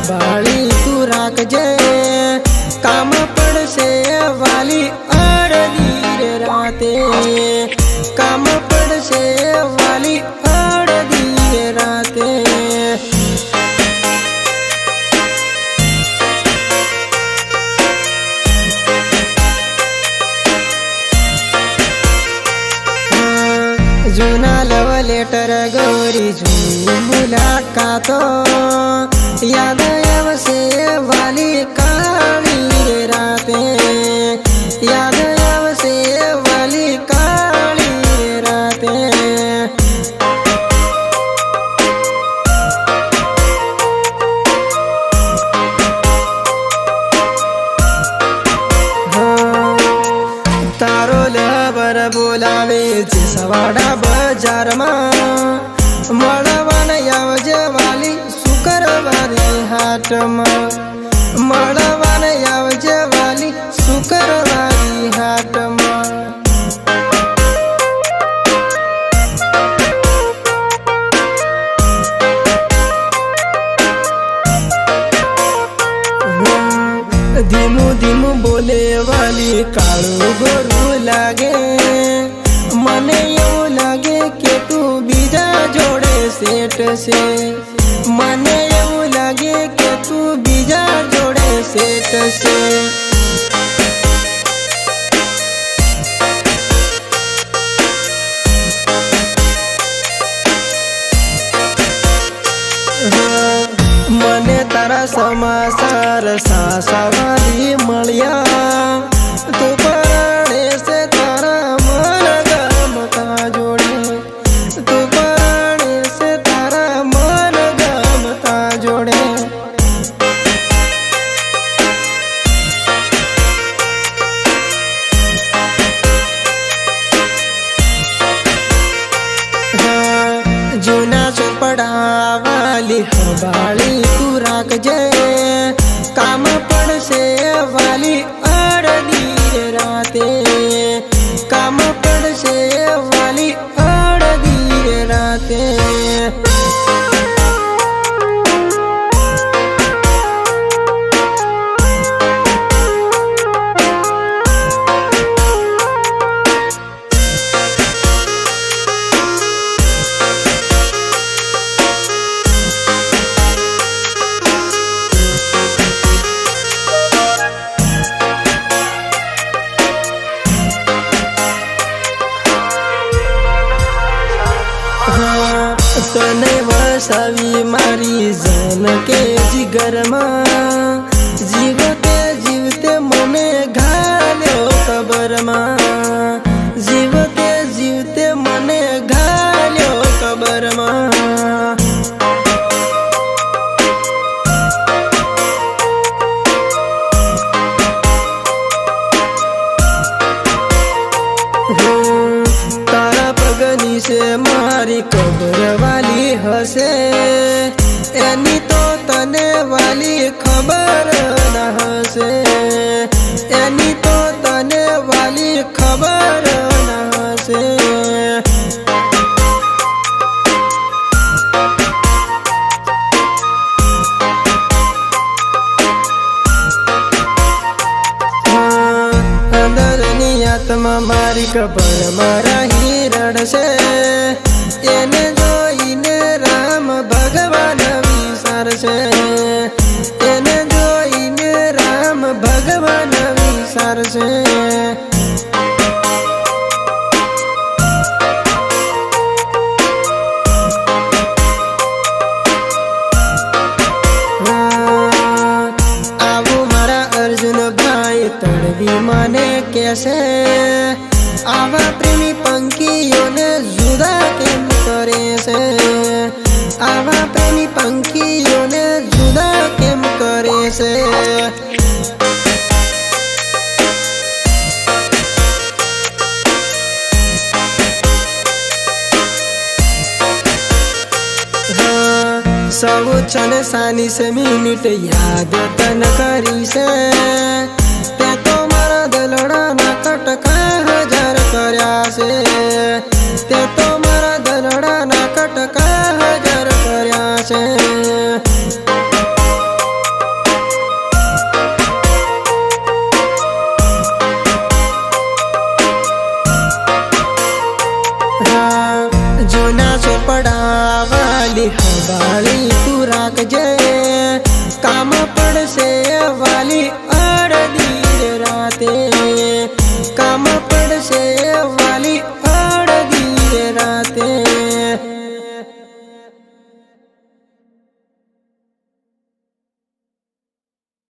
हबाळी तू राखजे काम पड़से वाली अड़दी राते काम पड़से वाली अड़दी राते जूना लव लेटर गोरी जूनी मुलाकातो याद आवसे वाली काली राते याद आवसे वाली काली राते तारो लबर बोलावे जे सवाड़ा बजार में मळवान आवजे वाली शुक्रवारी हाट में मळवान आवजे वाली शुक्रवारी हाट में धीमू धीमू बोले वाली काळू गोरू लागे मने એવું લાગે કે તું બીજા જોડે સેટ છે મને એવું લાગે કે તું બીજા જોડે સેટ છે મને તારા સમાચાર સાસાવાળી મળ્યા તું પરાણે છે તારા મન ગમતા જોડે તું પરાણે છે તારા મન ગમતા જોડે जूना चोपड़ा वाली हबाळी तू राखजे काम पड़से वाली अड़दी राते काम पड़से वाली अड़दी राते तने वसावी मारी जान के जिगर में जीवते जीवते मने घाल्यो कबर में जीवते जीवते मने घाल्यो कबर में से मारी कबर वाली हसे एनी तो तने वाली खबर न हसे एनी तो तने वाली खबर न हसे अंदरनी आत्मा मारी कबर मारा ही रड़से एने जोईने राम भगवान विसारसे एने जोईने राम भगवान विसारसे आवो मारा अर्जुन भाई तड़वी माने कैसे आवा प्रेमी पंखीओं ने जुदा केम करे से आवा प्रेमी पंखीओं ने जुदा केम करे से सब क्षण सानी से मिनिट याद तन करी से ते तो मारा दलड़ा ना कटका हजार कर्या से ते तो मारा दलड़ा ना कटका हजार कर्या से સંભાળી તું રાખજે